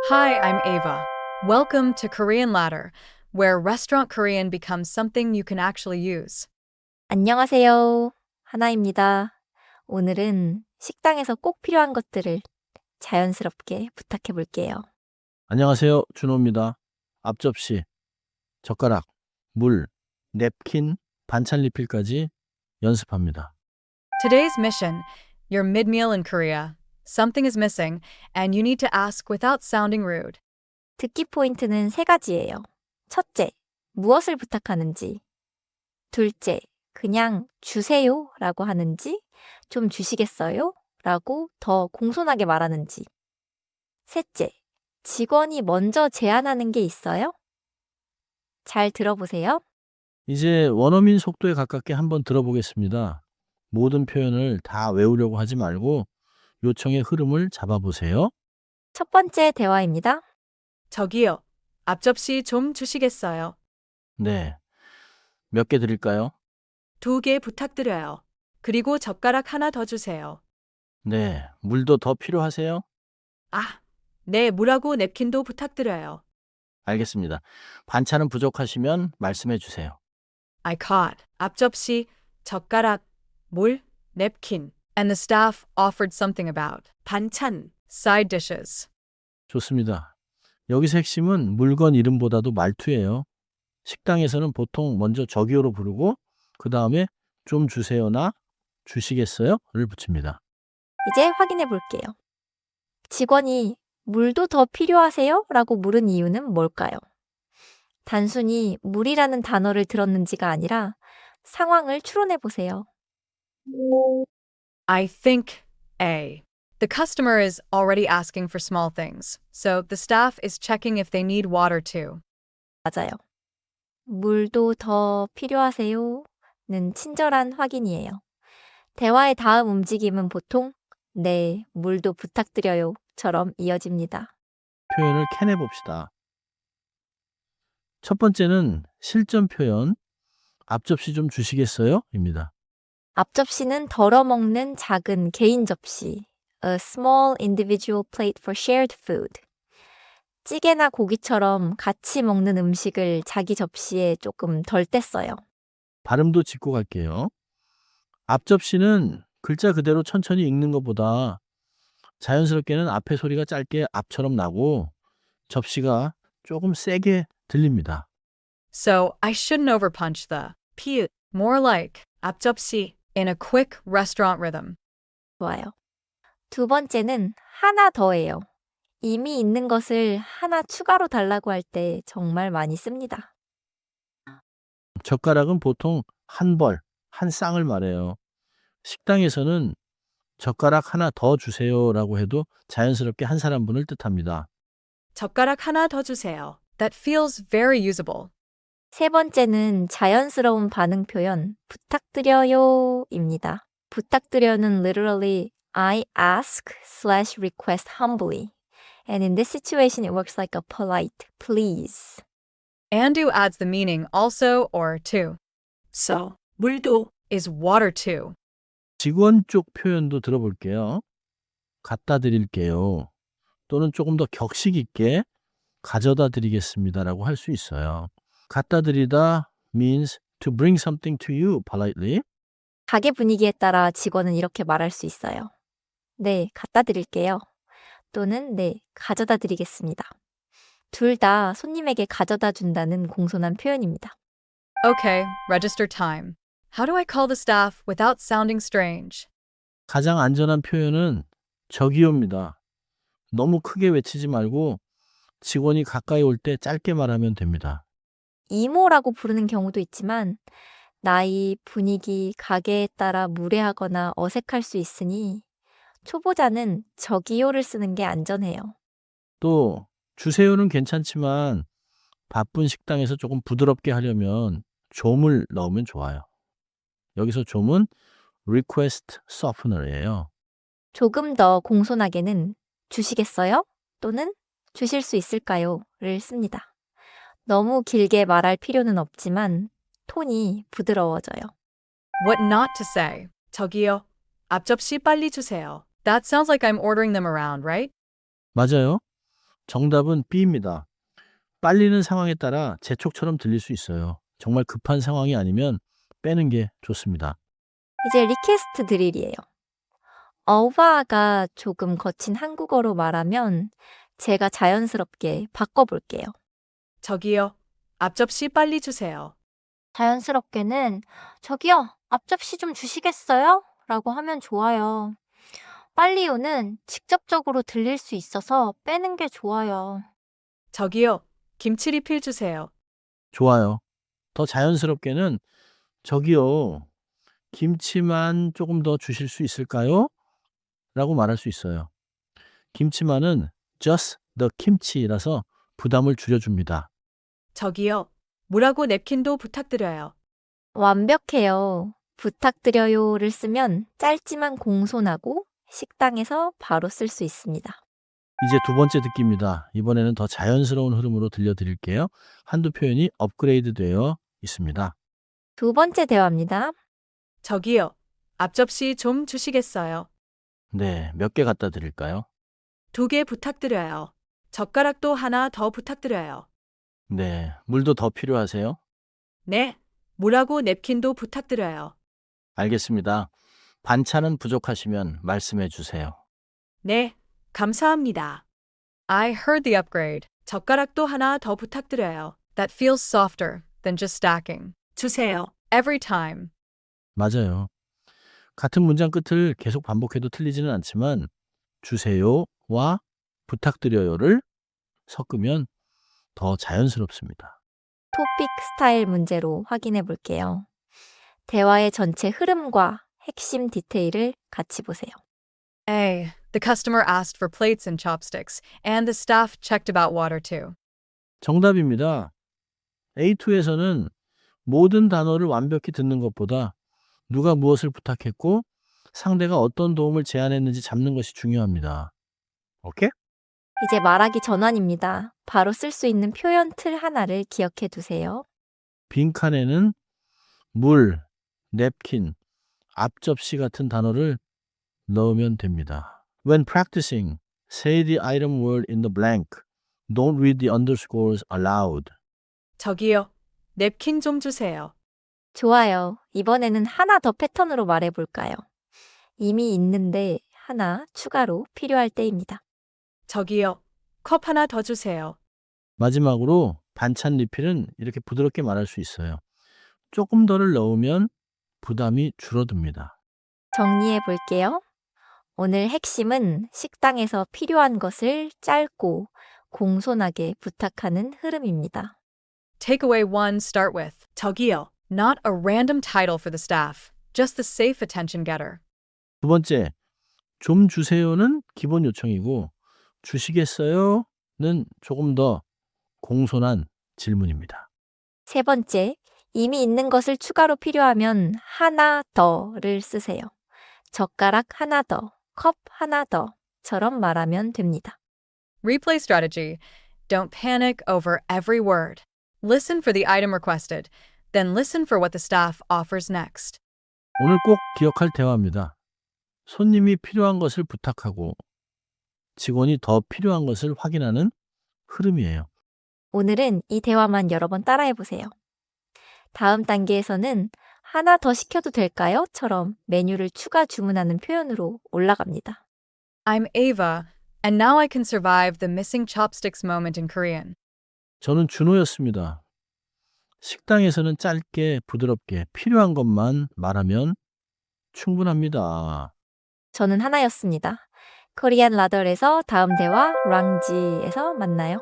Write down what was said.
Hi, I'm Ava. Welcome to Korean Ladder, where restaurant Korean becomes something you can actually use. 안녕하세요. 하나입니다. 오늘은 식당에서 꼭 필요한 것들을 자연스럽게 부탁해 볼게요. 안녕하세요. 준호입니다. 앞접시, 젓가락, 물, 냅킨, 반찬 리필까지 연습합니다. Today's mission: you're mid-meal in Korea. Something is missing, and you need to ask without sounding rude. 듣기 포인트는 세 가지예요. 첫째, 무엇을 부탁하는지. 둘째, 그냥 주세요 라고 하는지, 좀 주시겠어요? 라고 더 공손하게 말하는지. 셋째, 직원이 먼저 제안하는 게 있어요? 잘 들어보세요. 이제 원어민 속도에 가깝게 한번 들어보겠습니다. 모든 표현을 다 외우려고 하지 말고 요청의 흐름을 잡아보세요. 첫 번째 대화입니다. 저기요, 앞접시 좀 주시겠어요? 네. 몇 개 드릴까요? 2개 부탁드려요. 그리고 젓가락 하나 더 주세요. 네. 물도 더 필요하세요? 아, 네, 물하고 냅킨도 부탁드려요. 알겠습니다. 반찬은 부족하시면 말씀해 주세요. I caught 앞접시, 젓가락, 물, 냅킨, and the staff offered something about 반찬, side dishes. 좋습니다. 여기서 핵심은 물건 이름보다도 말투예요. 식당에서는 보통 먼저 저기요로 부르고 그 다음에 좀 주세요나 주시겠어요?를 붙입니다. 이제 확인해 볼게요. 직원이 물도 더 필요하세요? 라고 물은 이유는 뭘까요? 단순히 물이라는 단어를 들었는지가 아니라 상황을 추론해 보세요. I think A. The customer is already asking for small things, so the staff is checking if they need water too. 맞아요. 물도 더 필요하세요? 는 친절한 확인이에요. 대화의 다음 움직임은 보통 네, 물도 부탁드려요 처럼 이어집니다. 표현을 캐내 봅시다. 첫 번째는 실전 표현, 앞접시 좀 주시겠어요? 입니다. 앞접시는 덜어먹는 작은 개인 접시, a small individual plate for shared food. 찌개나 고기처럼 같이 먹는 음식을 자기 접시에 조금 덜 뗐어요. 발음도 짚고 갈게요. 앞접시는 글자 그대로 천천히 읽는 것보다 자연스럽게는 앞에 소리가 짧게 앞처럼 나고 접시가 조금 세게 들립니다. So I shouldn't overpunch the P. More like 앞접시 in a quick restaurant rhythm. 좋아요. 두 번째는 하나 더예요. 이미 있는 것을 하나 추가로 달라고 할 때 정말 많이 씁니다. 젓가락은 보통 한 벌, 한 쌍을 말해요. 식당에서는 젓가락 하나 더 주세요라고 해도 자연스럽게 한 사람분을 뜻합니다. 젓가락 하나 더 주세요. That feels very usable. 세 번째는 자연스러운 반응 표현 부탁드려요입니다. 부탁드려는 literally I ask slash request humbly. And in this situation it works like a polite please. And adds the meaning also or to. So 물도 is water too. 직원 쪽 표현도 들어볼게요. 갖다 드릴게요. 또는 조금 더 격식 있게 가져다 드리겠습니다라고 할 수 있어요. 갖다 드리다 means to bring something to you politely. 가게 분위기에 따라 직원은 이렇게 말할 수 있어요. 네, 갖다 드릴게요. 또는 네, 가져다 드리겠습니다. 둘 다 손님에게 가져다 준다는 공손한 표현입니다. Okay, register time. How do I call the staff without sounding strange? 가장 안전한 표현은 저기요입니다. 너무 크게 외치지 말고 직원이 가까이 올 때 짧게 말하면 됩니다. 이모라고 부르는 경우도 있지만 나이, 분위기, 가게에 따라 무례하거나 어색할 수 있으니 초보자는 저기요를 쓰는 게 안전해요. 또 주세요는 괜찮지만 바쁜 식당에서 조금 부드럽게 하려면 좀을 넣으면 좋아요. 여기서 좀은 request softener예요. 조금 더 공손하게는 주시겠어요? 또는 주실 수 있을까요?를 씁니다. 너무 길게 말할 필요는 없지만 톤이 부드러워져요. What not to say. 저기요, 앞접시 빨리 주세요. That sounds like I'm ordering them around, right? 맞아요. 정답은 B입니다. 빨리는 상황에 따라 재촉처럼 들릴 수 있어요. 정말 급한 상황이 아니면 빼는 게 좋습니다. 이제 리퀘스트 드릴이에요. 어바가 조금 거친 한국어로 말하면 제가 자연스럽게 바꿔볼게요. 저기요. 앞접시 빨리 주세요. 자연스럽게는 저기요, 앞접시 좀 주시겠어요? 라고 하면 좋아요. 빨리요는 직접적으로 들릴 수 있어서 빼는 게 좋아요. 저기요. 김치 리필 주세요. 좋아요. 더 자연스럽게는 저기요. 김치만 조금 더 주실 수 있을까요? 라고 말할 수 있어요. 김치만은 just the kimchi라서 부담을 줄여줍니다. 저기요. 물하고 냅킨도 부탁드려요. 완벽해요. 부탁드려요를 쓰면 짧지만 공손하고 식당에서 바로 쓸 수 있습니다. 이제 두 번째 듣기입니다. 이번에는 더 자연스러운 흐름으로 들려드릴게요. 한두 표현이 업그레이드 되어 있습니다. 두 번째 대화입니다. 저기요. 앞접시 좀 주시겠어요? 네, 몇 개 갖다 드릴까요? 2개 부탁드려요. 젓가락도 하나 더 부탁드려요. 네, 물도 더 필요하세요? 네. 물하고 냅킨도 부탁드려요. 알겠습니다. 반찬은 부족하시면 말씀해 주세요. 네. 감사합니다. I heard the upgrade. 젓가락도 하나 더 부탁드려요. That feels softer than just stacking. 주세요. Every time. 맞아요. 같은 문장 끝을 계속 반복해도 틀리지는 않지만 주세요와 부탁드려요를 섞으면 더 자연스럽습니다. 토픽 스타일 문제로 확인해 볼게요. 대화의 전체 흐름과 핵심 디테일을 같이 보세요. A. The customer asked for plates and chopsticks, and the staff checked about water too. 정답입니다. A2에서는 모든 단어를 완벽히 듣는 것보다 누가 무엇을 부탁했고 상대가 어떤 도움을 제안했는지 잡는 것이 중요합니다. 오케이? 이제 말하기 전환입니다. 바로 쓸 수 있는 표현 틀 하나를 기억해 두세요. 빈칸에는 물, 냅킨, 앞접시 같은 단어를 넣으면 됩니다. When practicing, say the item word in the blank. Don't read the underscores aloud. 저기요. 냅킨 좀 주세요. 좋아요. 이번에는 하나 더 패턴으로 말해 볼까요? 이미 있는데 하나 추가로 필요할 때입니다. 저기요. 컵 하나 더 주세요. 마지막으로 반찬 리필은 이렇게 부드럽게 말할 수 있어요. 조금 더를 넣으면 부담이 줄어듭니다. 정리해 볼게요. 오늘 핵심은 식당에서 필요한 것을 짧고 공손하게 부탁하는 흐름입니다. Takeaway 1 start with 저기요. Not a random title for the staff. Just the safe attention getter. 두 번째, 좀 주세요는 기본 요청이고 주시겠어요는 조금 더 공손한 질문입니다. 세 번째, 이미 있는 것을 추가로 필요하면 하나 더를 쓰세요. 젓가락 하나 더, 컵 하나 더처럼 말하면 됩니다. Replay strategy. Don't panic over every word. Listen for the item requested. Then listen for what the staff offers next. 오늘 꼭 기억할 대화입니다. 손님이 필요한 것을 부탁하고 직원이 더 필요한 것을 확인하는 흐름이에요. 오늘은 이 대화만 여러 번 따라해 보세요. 다음 단계에서는 하나 더 시켜도 될까요? 처럼 메뉴를 추가 주문하는 표현으로 올라갑니다. I'm Ava, and now I can survive the missing chopsticks moment in Korean. 저는 준호였습니다. 식당에서는 짧게 부드럽게 필요한 것만 말하면 충분합니다. 저는 하나였습니다. 코리안 라더에서 다음 대화 랑지에서 만나요.